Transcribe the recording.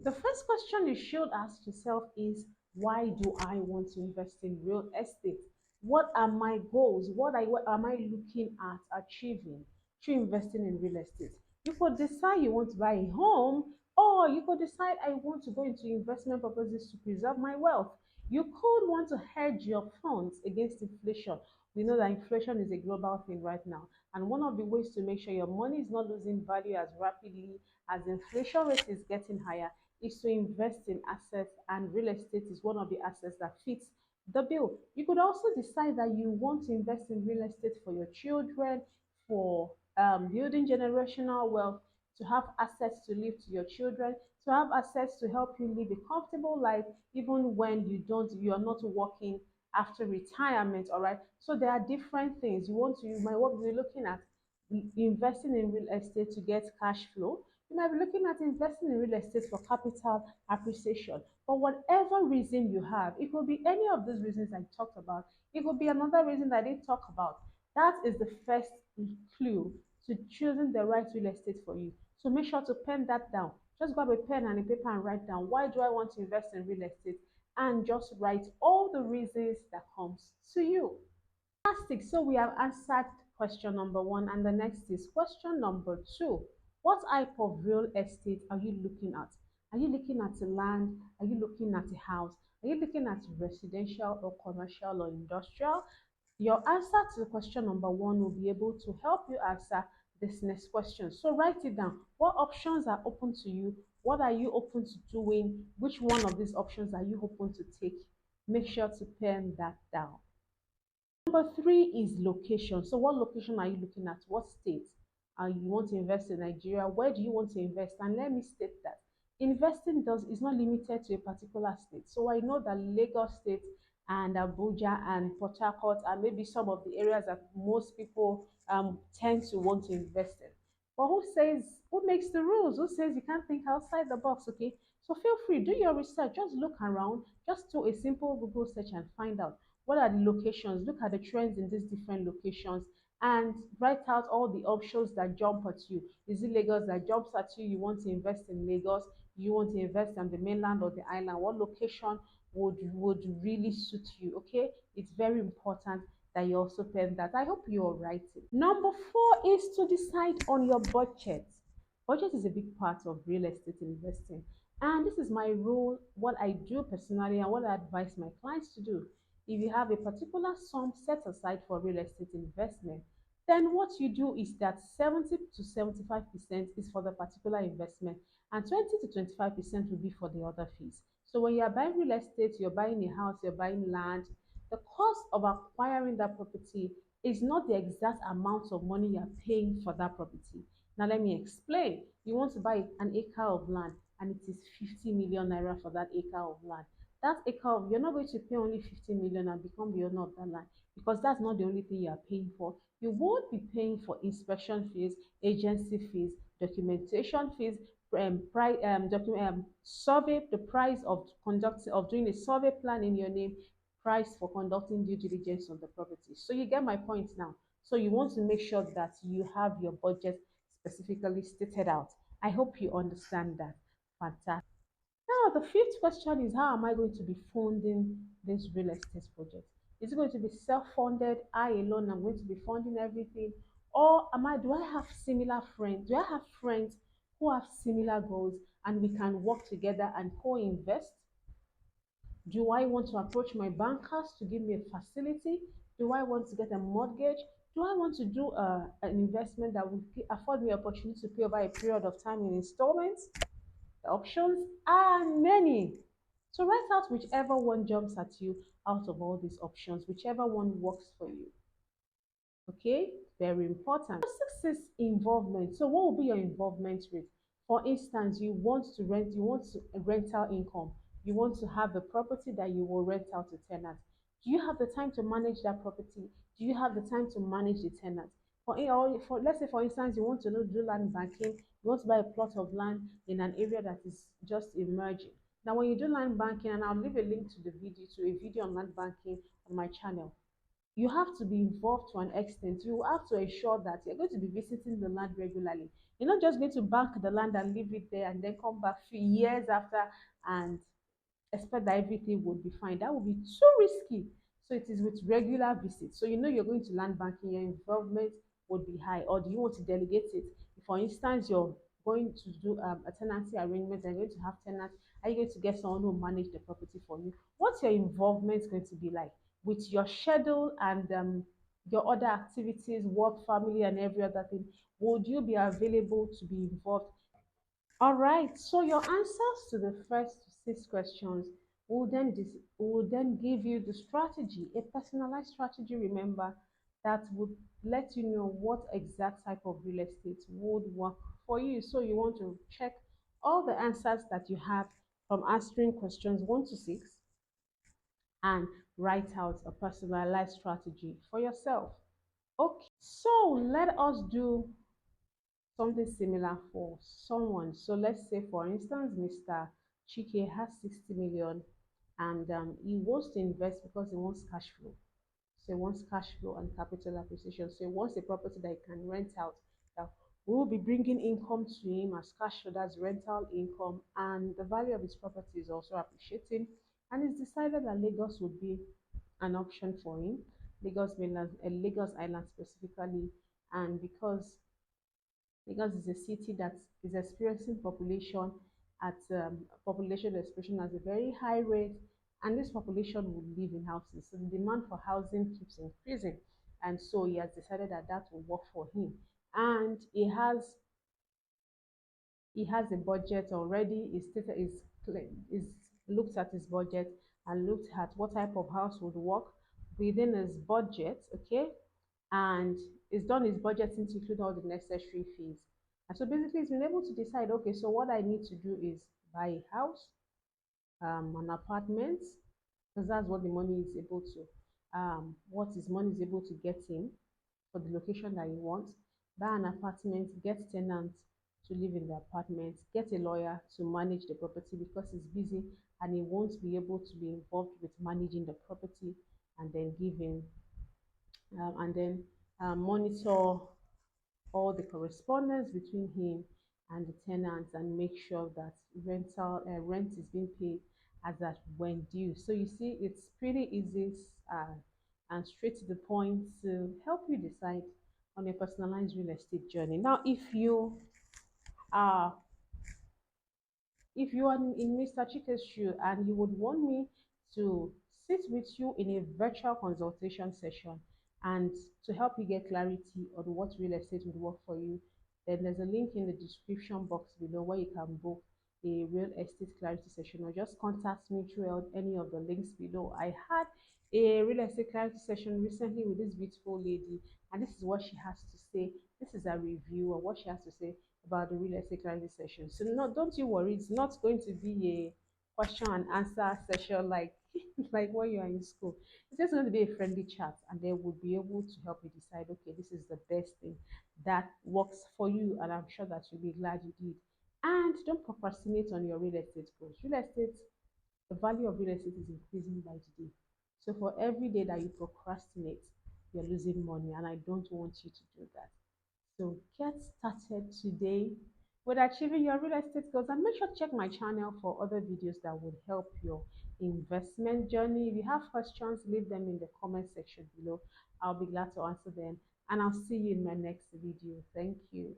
The first question you should ask yourself is, why do I want to invest in real estate? What are my goals? What am I looking at achieving through investing in real estate? You could decide you want to buy a home, or you could decide I want to go into investment purposes to preserve my wealth. You could want to hedge your funds against inflation. We know that inflation is a global thing right now, and one of the ways to make sure your money is not losing value as rapidly as inflation rate is getting higher is to invest in assets, and real estate is one of the assets that fits the bill. You could also decide that you want to invest in real estate for your children, for building generational wealth, to have assets to leave to your children, to have assets to help you live a comfortable life even when you are not working after retirement. All right. So there are different things you might be looking at investing in real estate to get cash flow. You might be looking at investing in real estate for capital appreciation. For whatever reason you have, it could be any of those reasons I talked about. It could be another reason that I didn't talk about. That is the first clue to choosing the right real estate for you. So make sure to pen that down. Just grab a pen and a paper and write down, why do I want to invest in real estate? And just write all the reasons that comes to you. Fantastic. So we have answered question number one, and the next is question number two. What type of real estate are you looking at? Are you looking at a land? Are you looking at a house? Are you looking at residential or commercial or industrial? Your answer to question number one will be able to help you answer this next question. So write it down. What options are open to you? What are you open to doing? Which one of these options are you open to take? Make sure to pen that down. Number three is location. So what location are you looking at? What state? You want to invest in Nigeria? Where do you want to invest? And let me state that investing does is not limited to a particular state. So I know that Lagos State and Abuja and Port Harcourt are maybe some of the areas that most people tend to want to invest in. But who makes the rules? Who says you can't think outside the box? Okay. So feel free, do your research, just look around, just do a simple Google search and find out what are the locations, look at the trends in these different locations, and write out all the options that jump at you. Is it Lagos that jumps at you? You want to invest in Lagos? You want to invest on the mainland or the island? What location would really suit you? Okay, it's very important that you also pen that. I hope you're writing. Number four is to decide on your budget. Budget is a big part of real estate investing, and this is my rule, what I do personally and what I advise my clients to do. If you have a particular sum set aside for real estate investment, then what you do is that 70 to 75% is for the particular investment, and 20 to 25% will be for the other fees. So when you are buying real estate, you're buying a house, you're buying land, the cost of acquiring that property is not the exact amount of money you're paying for that property. Now let me explain. You want to buy an acre of land and it is 50 million naira for that acre of land. That acre of, you're not going to pay only 15 million and become the owner of that land, because that's not the only thing you are paying for. You won't be paying for inspection fees, agency fees, documentation fees, survey, the price of conducting of doing a survey plan in your name, price for conducting due diligence on the property. So you get my point now. So you want to make sure that you have your budget specifically stated out. I hope you understand that. Fantastic. Now, the fifth question is, how am I going to be funding this real estate project? Is it going to be self-funded? I alone am going to be funding everything, or do I have similar friends? Do I have friends who have similar goals and we can work together and co-invest? Do I want to approach my bankers to give me a facility? Do I want to get a mortgage? Do I want to do an investment that will afford me opportunity to pay over a period of time in installments? The options are many. So write out whichever one jumps at you out of all these options, whichever one works for you. Okay, very important. Six is involvement. So what will be your involvement rate? For instance, you want to rental income. You want to have a property that you will rent out to tenants. Do you have the time to manage that property? Do you have the time to manage the tenants? For let's say for instance, you want to do land banking, you want to buy a plot of land in an area that is just emerging. Now, when you do land banking, and I'll leave a link to a video on land banking on my channel, you have to be involved to an extent. You have to ensure that you're going to be visiting the land regularly. You're not just going to bank the land and leave it there and then come back few years after and expect that everything would be fine. That would be too risky. So it is with regular visits. So you know you're going to land banking, your involvement would be high. Or do you want to delegate it? For instance, you're going to do a tenancy arrangement and you're going to have tenants. Are you going to get someone who manage the property for you? What's your involvement going to be like with your schedule and your other activities, work, family, and every other thing? Would you be available to be involved? All right, so your answers to the first six questions will then give you the strategy, a personalized strategy, remember, that would let you know what exact type of real estate would work for you. So you want to check all the answers that you have from answering questions 1 to 6 and write out a personalized strategy for yourself. Okay, so let us do something similar for someone. So let's say, for instance, Mr. Chike has 60 million and he wants to invest because he wants cash flow. So he wants cash flow and capital appreciation. So he wants a property that he can rent out that will be bringing income to him as cash flow, that's rental income, and the value of his property is also appreciating. And he's decided that Lagos would be an option for him, Lagos mainland, Lagos Island specifically, and because it's a city that is experiencing population expression at a very high rate, and this population will live in houses. So the demand for housing keeps increasing, and so he has decided that that will work for him. And he has a budget already. Is looked at his budget and looked at what type of house would work within his budget. Okay, and he's done his budgeting to include all the necessary fees. And so basically, he's been able to decide, okay, so what I need to do is buy a house, an apartment, because that's what the money is able to, what his money is able to get him for the location that he wants. Buy an apartment, get tenants to live in the apartment, get a lawyer to manage the property because he's busy and he won't be able to be involved with managing the property and then giving and then monitor all the correspondence between him and the tenants and make sure that rent is being paid as that when due. So you see, it's pretty easy uh, and straight to the point to help you decide on a personalized real estate journey. Now, are if you are in Mr. Chike's shoe and you would want me to sit with you in a virtual consultation session and to help you get clarity on what real estate would work for you, then there's a link in the description box below where you can book a real estate clarity session or just contact me through any of the links below. I had a real estate clarity session recently with this beautiful lady, and this is what she has to say. This is a review of what she has to say about the real estate clarity session. So no, don't you worry. It's not going to be a question and answer session like like when you are in school. It's just going to be a friendly chat, and they will be able to help you decide. Okay, this is the best thing that works for you, and I'm sure that you'll be glad you did. And don't procrastinate on your real estate goals. The value of real estate is increasing by the day. So for every day that you procrastinate, you're losing money, and I don't want you to do that. So get started today with achieving your real estate goals and make sure to check my channel for other videos that would help your investment journey. If you have questions, leave them in the comment section below. I'll be glad to answer them and I'll see you in my next video. Thank you.